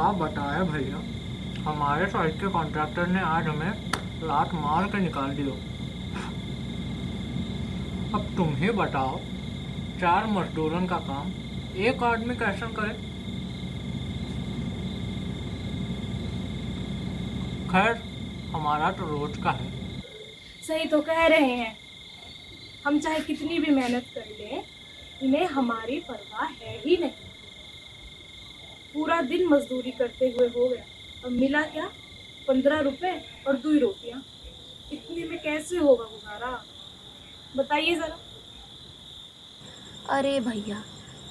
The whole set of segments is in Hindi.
आप बताएं भैया, हमारे साइड के कॉन्ट्रैक्टर ने आज हमें लात मार के निकाल दिया। अब तुम ही बताओ, 4 मजदूरों का काम एक आदमी कैसे करे। खैर, हमारा तो रोज का है। सही तो कह रहे हैं। हम चाहे कितनी भी मेहनत कर लें, इन्हें हमारी परवाह है ही नहीं। पूरा दिन मजदूरी करते हुए हो गया, अब मिला क्या? 15 रुपए और 2 रोटियां। इतने में कैसे होगा गुजारा? बताइए जरा। अरे भैया,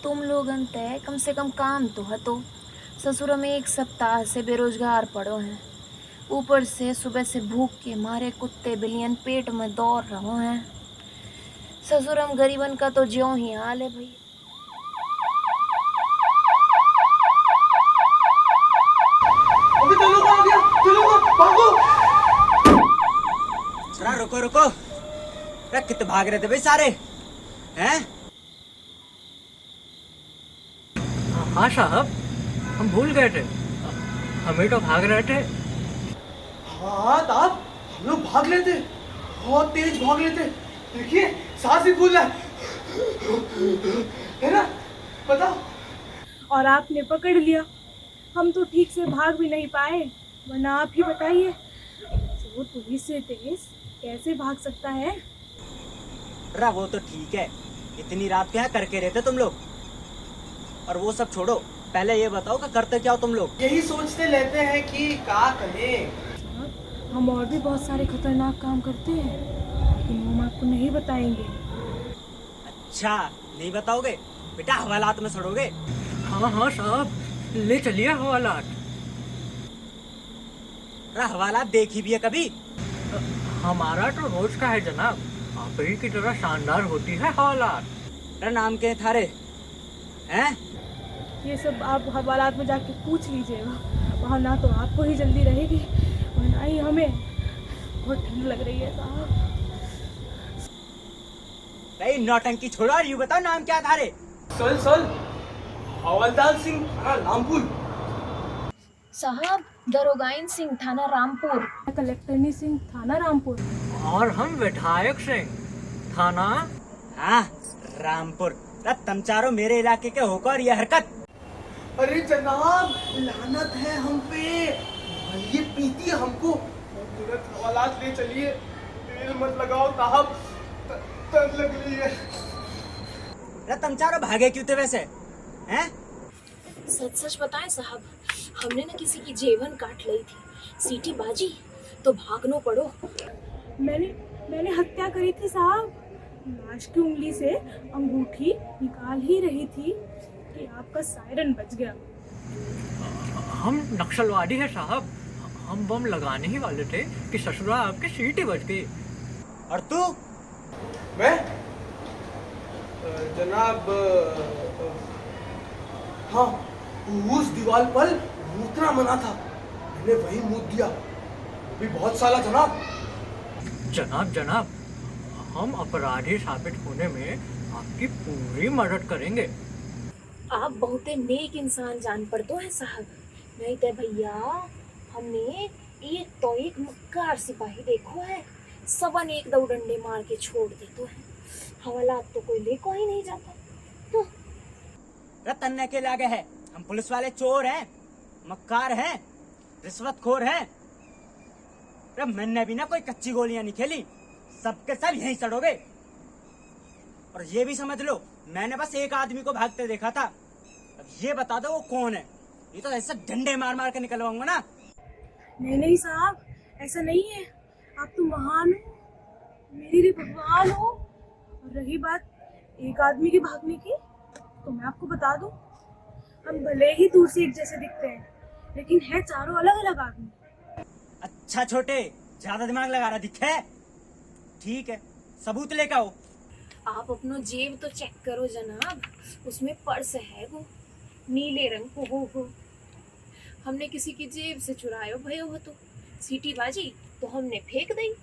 तुम लोगन तय कम से कम काम तो है तो। ससुर में 1 सप्ताह से बेरोजगार पड़ो हैं। ऊपर से सुबह से भूख के मारे कुत्ते बिलियन पेट में दौड़ रहो हैं। ससुरम गरीबन का तो ज्यों ही हाल है भैया। अबे चलो आ गया, चलो भागो। जरा रुको रुको, अरे कितने भाग रहे थे भाई सारे हैं? हाँ साहब, हम भूल गए थे, हमें तो भाग रहे थे। हाँ साहब, हम लोग भाग लेते, बहुत तेज भाग लेते। देखिए सांस ही फूल रहा है ना? बताओ। और आपने पकड़ लिया। हम तो ठीक से भाग भी नहीं पाए, वरना आप ही बताइए, जो पुलिस से तेज कैसे भाग सकता है? अरे वो तो ठीक है, इतनी रात क्या करके रहते तुम लोग? और वो सब छोड़ो, पहले ये बताओ कि करते क्या हो तुम लोग? यही सोचते लेते हैं कि क्या करें। हम और भी बहुत सारे खतरनाक काम करते हैं, लेकिन हम आपको नहीं बताएंगे। अच्छा नहीं बताओगे बेटा, हवालात में सड़ोगे। हाँ हाँ साहब, ले चलिए हवालात। अरे हवालात देखी भी है कभी? हमारा तो रोज का है जनाब, आप ही की तरह शानदार होती है हवालात। अरे नाम के थारे हैं? ये सब आप हवालात में जाके पूछ लीजिएगा, वहाँ ना तो आपको ही जल्दी रहेगी और ना ही हमें। बहुत ठंड लग रही है साहब। भाई नौटंकी छोड़ो और यूँ बताओ नाम क्या थारे? सल हवलदार सिंह, रामपुर। साहब, दरोगाइन सिंह, थाना रामपुर। कलेक्टरनी सिंह, थाना रामपुर। और हम विधायक सिंह, थाना। हाँ रामपुर। अरे तुम चारों मेरे इलाके के होकर ये हरकत? अरे जनाब, लानत है हम पे, ये पीती है हमको। तुरंत हवालात ले चलिए, तेल मत लगाओ साहब, तब लग रही है। अरे तुम चारों भागे क्यों थे वैसे हैं? सच सच बताएं साहब, हमने ना किसी की जेवन काट ली थी, सीटी बाजी तो भागनो पड़ो। मैंने हत्या करी थी साहब। लाश की उंगली से अंगूठी निकाल ही रही थी कि आपका सायरन बज गया। हम नक्सलवादी है साहब, हम बम लगाने ही वाले थे कि ससुरा आपकी सीटी बज गई। और तू? मैं जनाब, हाँ, उस दीवार पर मूतना मना था, मैंने वही मूत दिया। अभी बहुत साला जनाब। जनाब जनाब, हम अपराधी साबित होने में आपकी पूरी मदद करेंगे। आप बहुते नेक इंसान जान पड़ते हैं साहब। नहीं तो भैया, हमने एक तो एक मक्कार सिपाही देखो है, सबन एक दो डंडे मार के छोड़ देते हैं। हवालात तो कोई लेको ही नहीं जाता। तो रतन के लागे है, हम पुलिस वाले चोर हैं, मक्कार हैं, रिश्वतखोर हैं। अरे मैंने भी ना कोई कच्ची गोलियां नहीं खेली, सबके सब यहीं सड़ोगे। और ये भी समझ लो, मैंने बस एक आदमी को भागते देखा था। अब ये बता दो वो कौन है? ये तो ऐसा डंडे मार मार के निकलवाऊंगा ना। नहीं साहब, ऐसा नहीं है। आप तो महान हो, मेरे लिए भगवान हो। और रही बात एक आदमी के भागने की, तो मैं आपको बता दूं, हम भले ही दूर से एक जैसे दिखते हैं, लेकिन है चारों अलग अलग आदमी। अच्छा छोटे, ज्यादा दिमाग लगा रहा दिखे? ठीक है, सबूत लेकर आओ। आप अपनो जेब तो चेक करो जनाब, उसमें पर्स है वो, नीले रंग को हो। हमने किसी की जेब से चुरायो भयो हो तो सीटी बाजी तो हमने फेंक दी,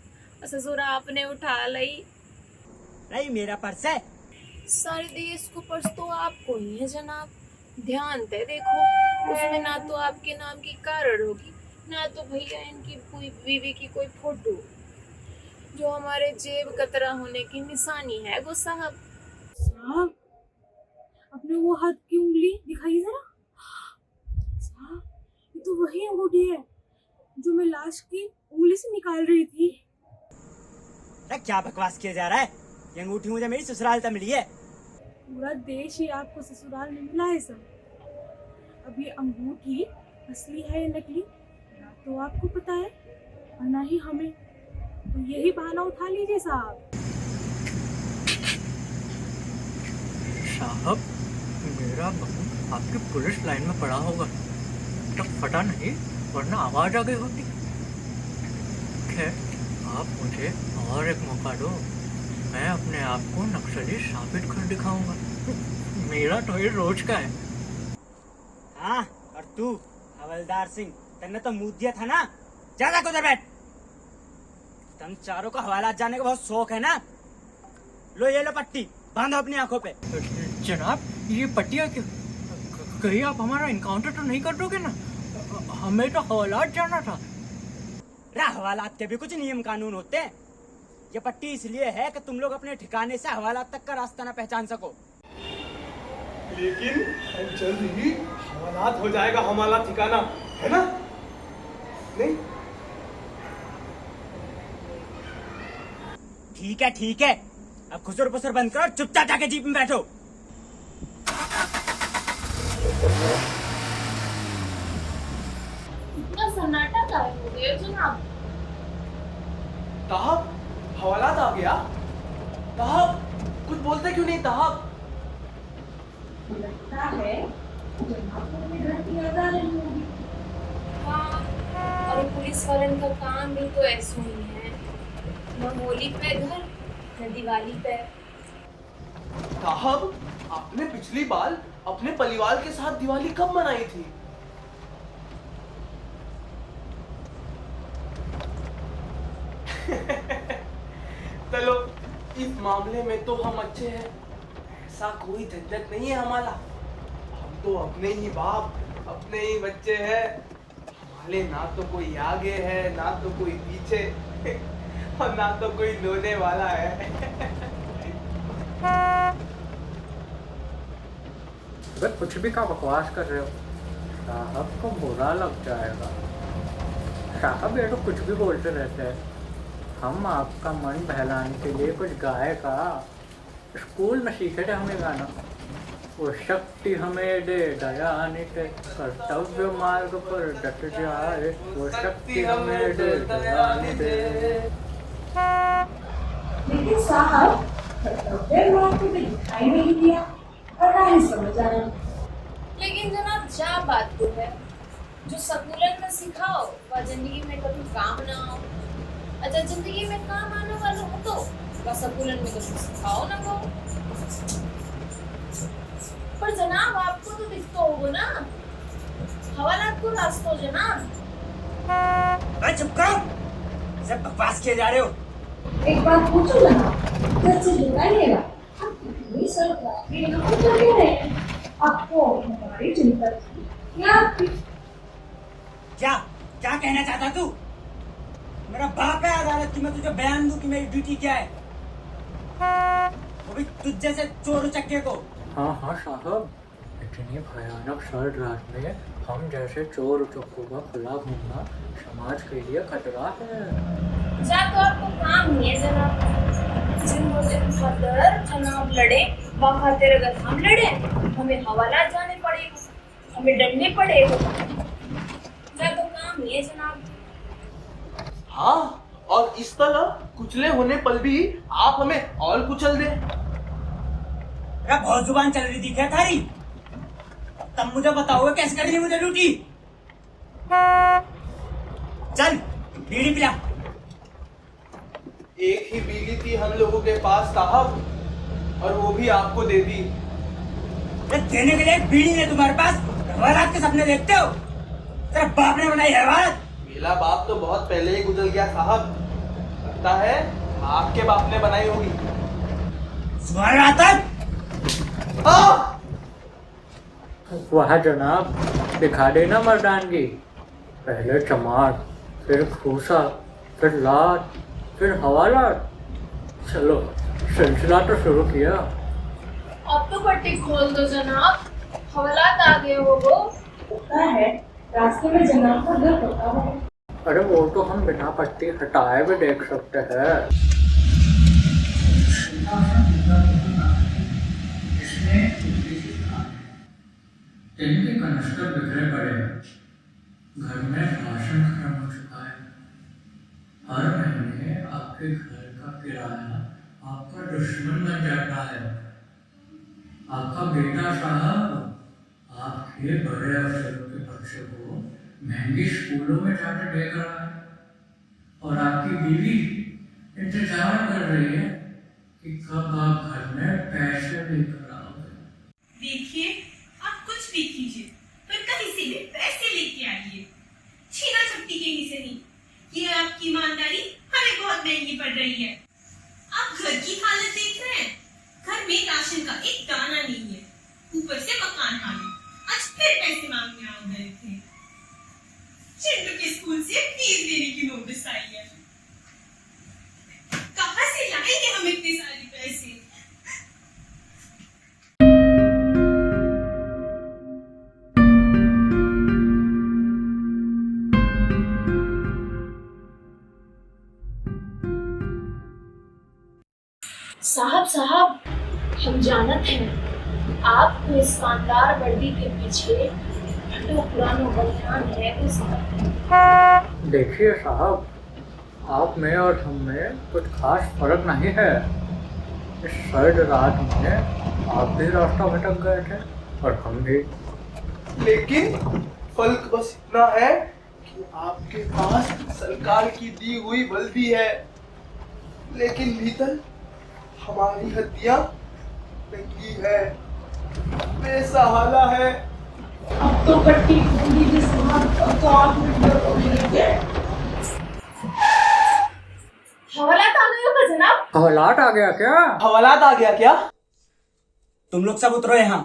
ससुरा आपने उठा ली। नहीं मेरा पर्स है। सारे देश को पर्स तो आपको ही है जनाब, ध्यान से देखो, उसमें ना तो आपके नाम की कार्ड होगी, ना तो भैया इनकी कोई बीवी की कोई फोटो, जो हमारे जेब कतरा होने की निशानी है वो साहब। साहब, अपने वो हाथ की उंगली दिखाइए जरा। साहब, ये तो वही अंगूठी है जो मैं लाश की उंगली से निकाल रही थी। अरे क्या बकवास किया जा रहा है? ये अंगूठी मुझे मेरी ससुराल से मिली है। पूरा देश ही आपको ससुराल में मिला है सर। अब ये अंगूठी असली है या नकली, ना तो आपको पता है और ना ही हमें, तो यही बहाना उठा लीजिए साहब। साहब, मेरा बहू आपकी पुलिस लाइन में पड़ा होगा, तब फटा नहीं वरना आवाज आ गई होती। खैर, आप मुझे और एक मौका दो, मैं अपने आप को नक्सली साबित कर दिखाऊंगा। मेरा तो ये रोज का है। हाँ, और तू हवलदार सिंह, तेने तो मुंह दिया था ना, ज्यादा उधर बैठ। तुम चारों को हवालात जाने का बहुत शौक है ना? लो ये लो पट्टी, बांधो अपनी आंखों पे। जनाब, ये पट्टियाँ क्यों? कहीं आप हमारा इनकाउंटर तो नहीं कर दोगे ना? हमें तो हवालात जाना था। हवालात के भी कुछ नियम कानून होते हैं। ये पट्टी इसलिए है कि तुम लोग अपने ठिकाने से हवालात तक का रास्ता ना पहचान सको। लेकिन जल्द ही हवालात हो जाएगा हमारा ठिकाना, है ना? नहीं? ठीक है, अब खुसर पुसर बंद करो, चुपचाप जाके जीप में बैठो। इतना सन्नाटा काहे हो गया जनाब? ताहब, हवालात आ गया। ताहब, कुछ बोलते क्यों नहीं ताहब? लगता है जनाब को अपने घर की याद आ रही होगी। हाँ, और पुलिस वालन का काम भी तो ऐसा ही है, न होली पे घर न दिवाली पे। ताहब, आपने पिछली बार अपने परिवार के साथ दिवाली कब मनाई थी? चलो, इस मामले में तो हम अच्छे हैं, ऐसा कोई झंझट नहीं है हमारा। हम तो अपने ही बाप, अपने ही बच्चे हैं। हमारे ना तो कोई आगे है, ना तो कोई पीछे और ना तो कोई लोने वाला है। वे कुछ भी का बकवास कर रहे हो, साहब को बुरा लग जाएगा। साहब ये तो कुछ भी बोलते रहते हैं। हम आपका मन बहलाने के लिए कुछ गाए का, स्कूल में सीखे थे हमें गाना। वो शक्ति हमें दे दयानित, कर्तव्य मार्ग पर डट जाए, वो शक्ति हमें दे दयानित। लेकिन साहब, कर्तव्य मार्ग तो दिखाई नहीं दिया और ना ही समझ आया। लेकिन जनाब, जा बात तो है, जो स्कूलन में सिखाओ वह जिंदगी में कभी काम ना आओ। अच्छा, जिंदगी में काम आने वाला हो तो वह स्कूलन में कभी सिखाओ ना को। पर जनाब, आपको तो दिखता होगा ना हवालात को रास्तों जनाब। अरे चुप करो, सब बकवास किए जा रहे हो। एक बात पूछो जनाब, सच से बताइएगा, आप कितनी सरकार के यहाँ पर चले रहे हैं? आपको हमारी चिंता थी या आपकी? क्या क्या कहना चाहता तू? मेरा बाप है अदालत की, मैं तुझे बयान दूं कि मेरी ड्यूटी क्या है, वो भी तुझ जैसे चोर उचक्के को। हाँ साहब, इतनी भयानक सर्द रात में हम जैसे चोर उचक्कों का खुला घूमना समाज के लिए खतरा है। जा तो आपको काम नहीं है जनाब। जिन खातर जनाब लड़े वहाँ खातिर अगर हम लड़े, हमें हवालात जाने पड़ेगा, हमें डरने पड़ेगा। जा तो काम नहीं है जनाब। हाँ, और इस तरह कुचले होने पर भी आप हमें और कुचल दे। अरे बहुत जुबान चल रही थी क्या थारी? तब मुझे बताओगे कैसे करेगी मुझे ड्यूटी? चल बीड़ी पिला। एक ही बीड़ी थी हम लोगों के पास साहब, और वो भी आपको दे दी। देने के लिए एक बीड़ी है तुम्हारे पास? हवालात के सपने देखते हो? तेरा बाप ने बनाई है हवालात? मेरा बाप तो बहुत पहले ही गुजर गया साहब, लगता है आपके बाप ने बनाई होगी। सुबह आता वाह जनाब, दिखा देना मर्दानगी। पहले चमार, फिर खूसा, फिर लात, फिर हवालात। चलो सिलसिला तो शुरू किया। अब तो पट्टी खोल दो जनाब, हवालात आ गए हो वो। होता है, रास्ते में जनाब का घर होता है। अरे वो तो हम बिना पट्टी हटाए भी देख सकते हैं। दिन के कनस्तर बिखरे पड़े हैं, घर में राशन खत्म हो चुका है। हर महीने आपके घर का किराया आपका दुश्मन बन जाता है। आपका बेटा साहब आपके बड़े अफसरों के बच्चे को महंगी स्कूलों में जाकर देख रहा है, और आपकी बीवी इंतजार कर रही है कि कब आप घर में पैसे लेकर आओगे। देखिए, आप कुछ भी कीजिए पर कहीं से भी पैसे लेके आइए, छीना झपटी कहीं से नहीं। ये आपकी ईमानदारी हमें बहुत महंगी पड़ रही है। आप घर की हालत देख रहे हैं, घर में राशन का एक दाना नहीं है, ऊपर से मकान मालिक आज फिर पैसे मांगने आ गए थे। चिंटू के स्कूल से फीस देने की नोटिस आई है। कहां से लाएंगे हम इतने सारे पैसे? साहब हम जानत हैं आपको इस शानदार वर्दी के पीछे जो पुराना बलिदान है वो साहब। देखिए साहब, आप में और हम में कुछ खास फर्क नहीं है। इस सर्द रात में आप भी रास्ता भटक गए थे और हम भी। लेकिन फर्क बस इतना है कि आपके पास सरकार की दी हुई वर्दी है, लेकिन भीतर हमारी हड्डियां नंगी है, बेसहारा है। अब तो पट्टी खोल दीजिए साहब, अब तो आप हवालात आ गए होगा जनाब। हवालात आ गया क्या? हवालात आ गया क्या? तुम लोग सब उतरो यहाँ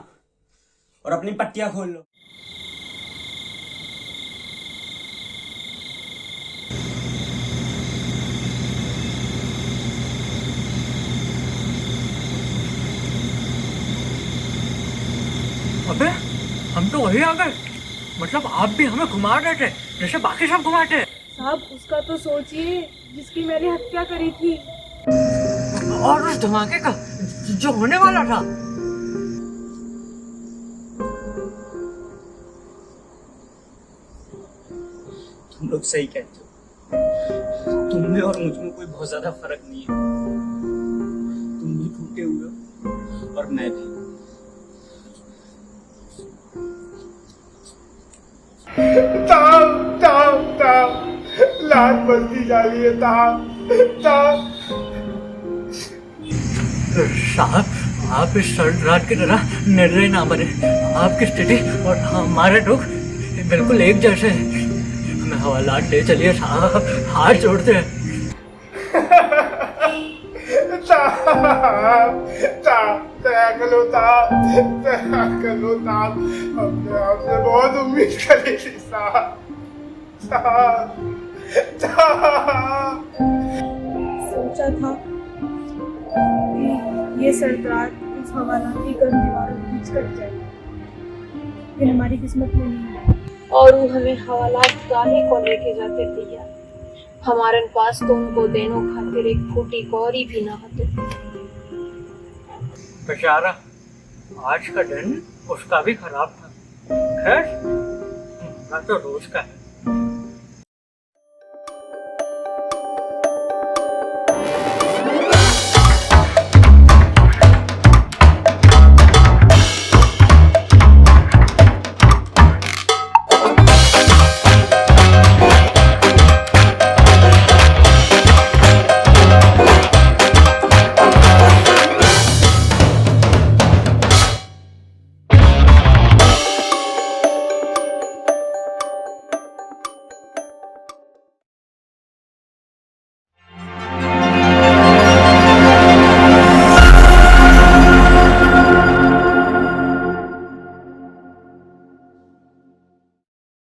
और अपनी पट्टियां खोल लो। अबे हम तो वही आ गए। मतलब आप भी हमें घुमा रहे थे जैसे बाकी सब घुमाते। साहब उसका तो सोचिए जिसकी मैंने हत्या करी थी। और उस धमाके का जो होने वाला था। तुम लोग सही कहते हो, तुम में और मुझ में कोई बहुत ज्यादा फर्क नहीं है। तुम भी टूटे हुए हो और मैं भी। लात बस्ती जाली है साहब, आप इस सर्द रात की तरह निर्दयी ना बने। आपकी स्थिति और हमारे दुख बिल्कुल एक जैसे हैं। हमें हवालात ले चलिए साहब, हाथ जोड़ते हैं। हमने आपसे बहुत उम्मीद करी थी साहब। सोचा था कि ये सरदार इस हवालात की गर्म दीवारों के बीच कट जाए, ये हमारी किस्मत में नहीं है। और वो हमें हवालात गाहे को लेके जाते भैया, हमारे पास तो उनको देनो खातिर एक फूटी कौड़ी भी ना होते। बेचारा, आज का दिन उसका भी खराब था। खैर, ना तो रोज का है।